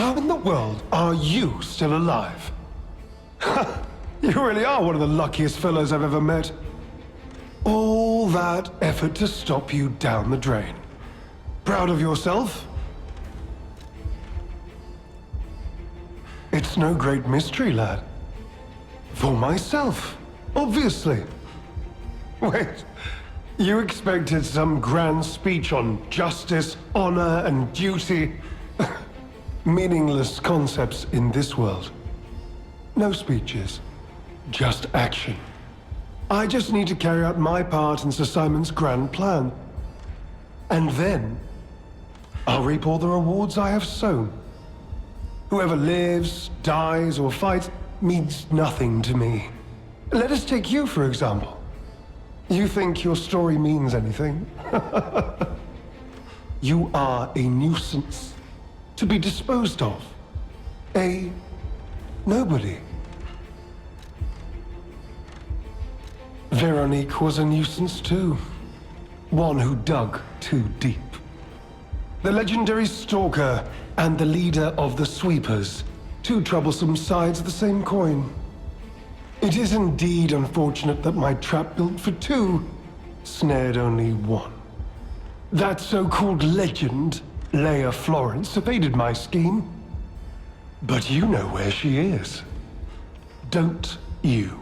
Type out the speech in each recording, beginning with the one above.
How in the world are you still alive? You really are one of the luckiest fellows I've ever met. All that effort to stop you down the drain. Proud of yourself? It's no great mystery, lad. For myself, obviously. Wait, you expected some grand speech on justice, honor, and duty? Meaningless concepts in this world. No speeches, just action. I just need to carry out my part in Sir Simon's grand plan. And then, I'll reap all the rewards I have sown. Whoever lives, dies, or fights means nothing to me. Let us take you, for example. You think your story means anything? You are a nuisance, to be disposed of. A nobody. Veronique was a nuisance too. One who dug too deep. The legendary stalker and the leader of the sweepers. Two troublesome sides of the same coin. It is indeed unfortunate that my trap built for two snared only one. That so-called legend, Leia Florence, evaded my scheme. But you know where she is. Don't you?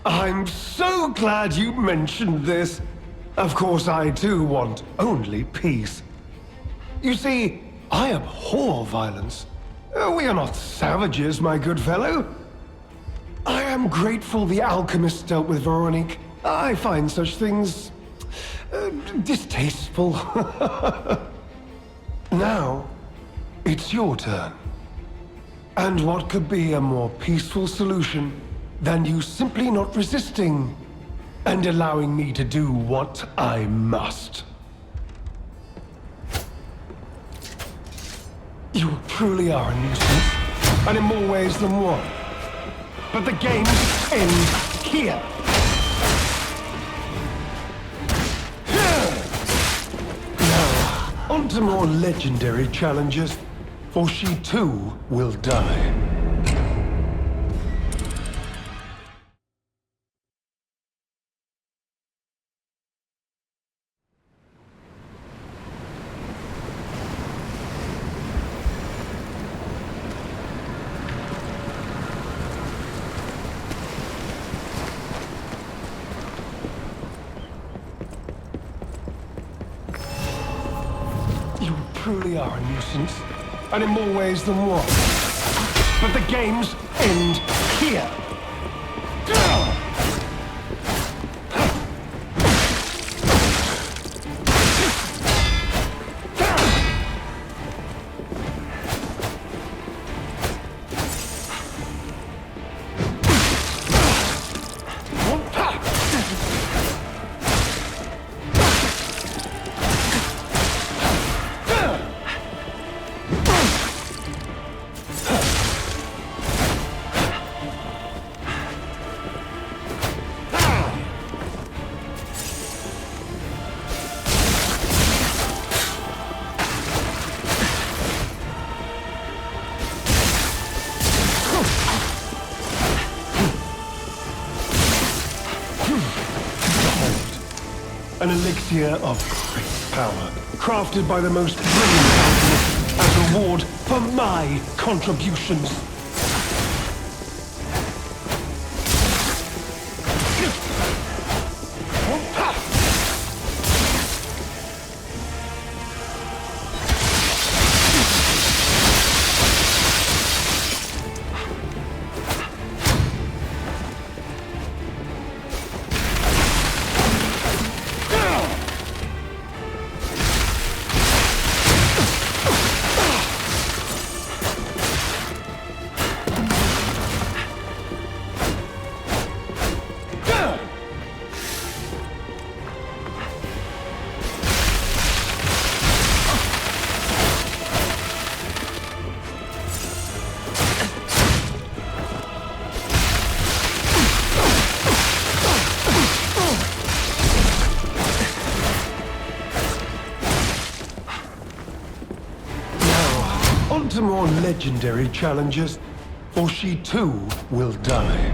I'm so glad you mentioned this. Of course, I too want only peace. You see, I abhor violence. We are not savages, my good fellow. I am grateful the alchemist dealt with Veronique. I find such things distasteful. Now, it's your turn. And what could be a more peaceful solution than you simply not resisting and allowing me to do what I must? You truly are a nuisance, and in more ways than one. But the games end here. Now, on to more legendary challenges, for she too will die. You truly are a nuisance, and in more ways than one. But the games end here. An elixir of great power, crafted by the most brilliant alchemist as reward for my contributions. On to more legendary challenges, or she too will die.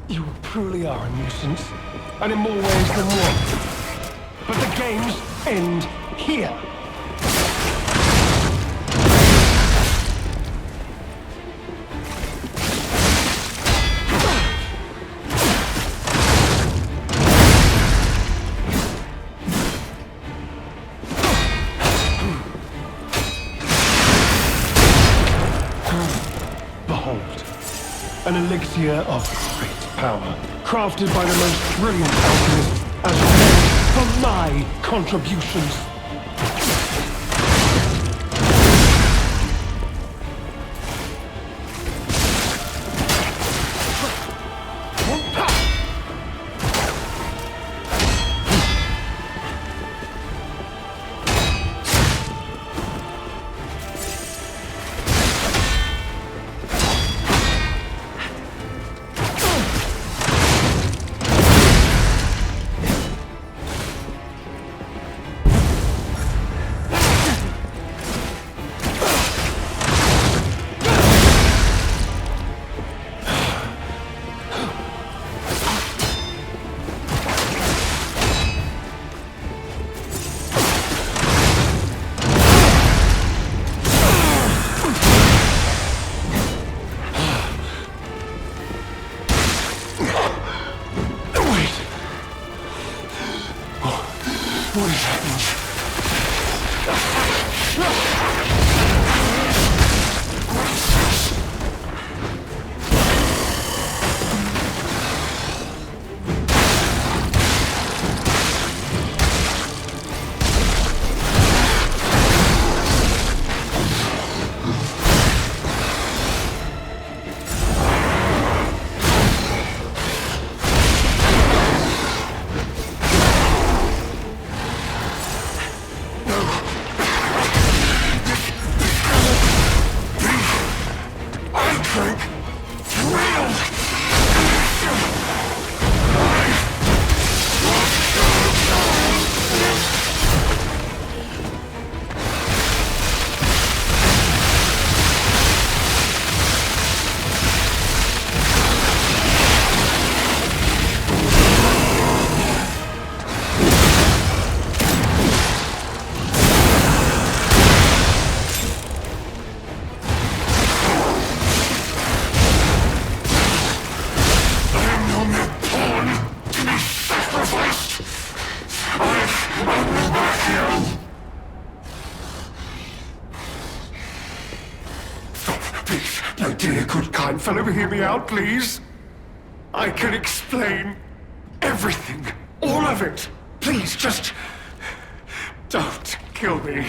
You truly are a nuisance, and in more ways than one. But the games end here. Behold, an elixir of great power, crafted by the most brilliant alchemists as reward for my contributions. What is happening? My dear, good, kind fellow, hear me out, please. I can explain everything. All of it. Please, just don't kill me.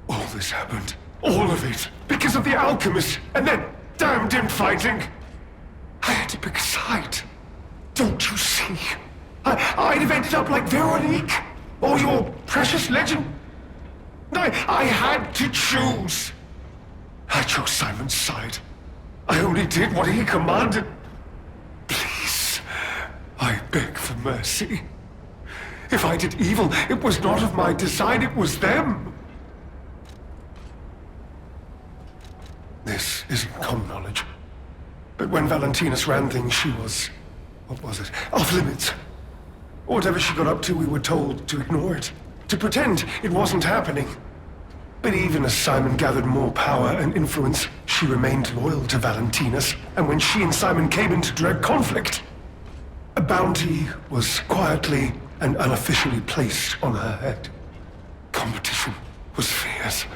All this happened. All of it. Because of the alchemist and that damned infighting. I had to pick a side. Don't you see? I'd have ended up like Veronique. Or your precious legend. I had to choose. I chose Simon's side. I only did what he commanded. Please, I beg for mercy. If I did evil, it was not of my design, it was them. This isn't common knowledge. But when Valentinus ran things, she was... what was it? Off limits. Whatever she got up to, we were told to ignore it. To pretend it wasn't happening. But even as Simon gathered more power and influence, she remained loyal to Valentinus. And when she and Simon came into direct conflict, a bounty was quietly and unofficially placed on her head. Competition was fierce.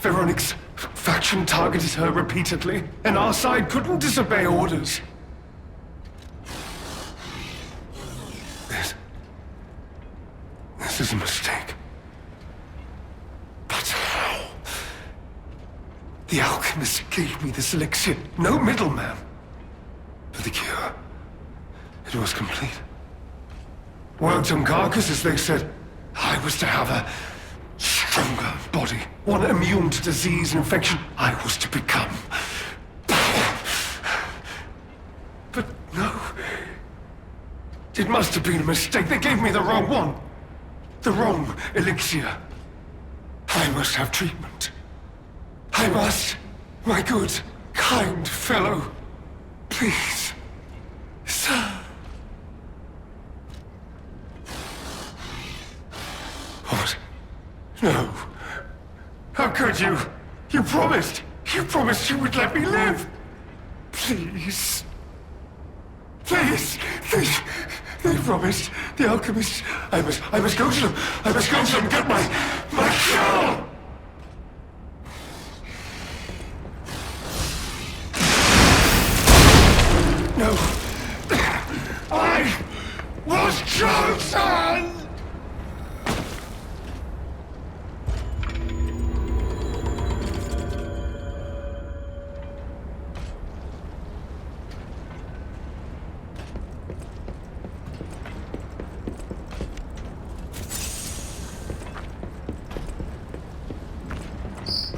Veronique's faction targeted her repeatedly, and our side couldn't disobey orders. This is a mistake. But how? The alchemist gave me this elixir. No middleman. For the cure. It was complete. Worked on carcasses, they said. I was to have a stronger body. One immune to disease and infection. I was to become. But no. It must have been a mistake. They gave me the wrong one. The wrong elixir. I must have treatment. I must. My good, kind fellow. Please. Sir. What? No. How could you? You promised. You promised you would let me live. Please. Please. They promised. The alchemist. I must go to them. I must go to them and get my cure. No. I was chosen!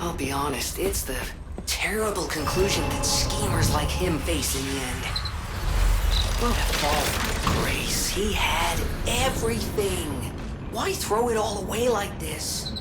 I'll be honest, it's the terrible conclusion that schemers like him face in the end. What a fall from grace. He had everything. Why throw it all away like this?